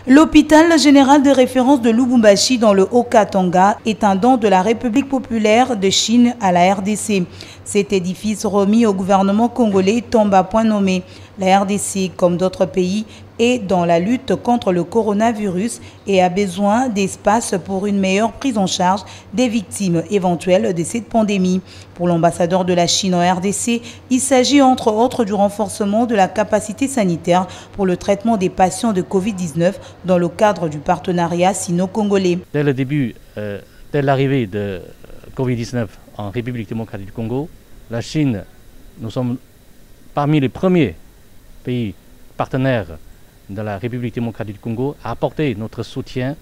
L'hôpital général de référence de Lubumbashi dans le Haut-Katanga est un don de la République populaire de Chine à la RDC. Cet édifice remis au gouvernement congolais tombe à point nommé. La RDC, comme d'autres pays, est dans la lutte contre le coronavirus et a besoin d'espace pour une meilleure prise en charge des victimes éventuelles de cette pandémie. Pour l'ambassadeur de la Chine en RDC, il s'agit entre autres du renforcement de la capacité sanitaire pour le traitement des patients de Covid-19 dans le cadre du partenariat sino-congolais. Dès le début, dès l'arrivée de Covid-19 en République démocratique du Congo, la Chine, nous sommes parmi les premiers pays partenaires de la République démocratique du Congo à apporter notre soutien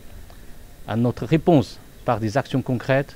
à notre réponse par des actions concrètes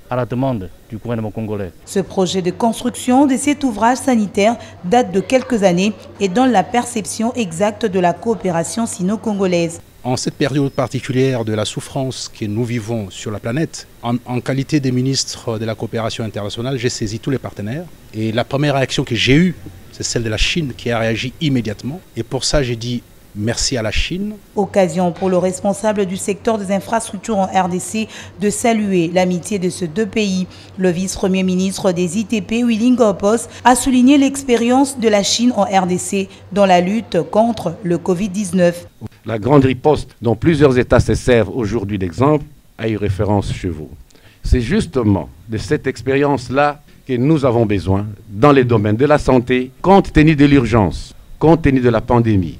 à la demande du gouvernement congolais. Ce projet de construction de cet ouvrage sanitaire date de quelques années et donne la perception exacte de la coopération sino-congolaise. En cette période particulière de la souffrance que nous vivons sur la planète, en qualité de ministre de la coopération internationale, j'ai saisi tous les partenaires. Et la première réaction que j'ai eue, c'est celle de la Chine qui a réagi immédiatement. Et pour ça, j'ai dit merci à la Chine. Occasion pour le responsable du secteur des infrastructures en RDC de saluer l'amitié de ces deux pays. Le vice-premier ministre des ITP, Willy Ngopos, a souligné l'expérience de la Chine en RDC dans la lutte contre le Covid-19. La grande riposte dont plusieurs États se servent aujourd'hui d'exemple a eu référence chez vous. C'est justement de cette expérience-là que nous avons besoin dans les domaines de la santé, compte tenu de l'urgence, compte tenu de la pandémie.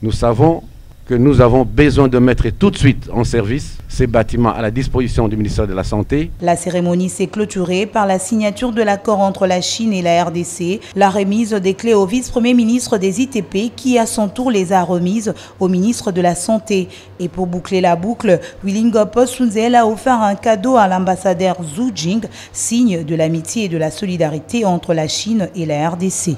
Nous savons que nous avons besoin de mettre tout de suite en service ces bâtiments à la disposition du ministère de la Santé. La cérémonie s'est clôturée par la signature de l'accord entre la Chine et la RDC, la remise des clés au vice-premier ministre des ITP qui à son tour les a remises au ministre de la Santé. Et pour boucler la boucle, Willy Ngopos Sunzel a offert un cadeau à l'ambassadeur Zhu Jing, signe de l'amitié et de la solidarité entre la Chine et la RDC.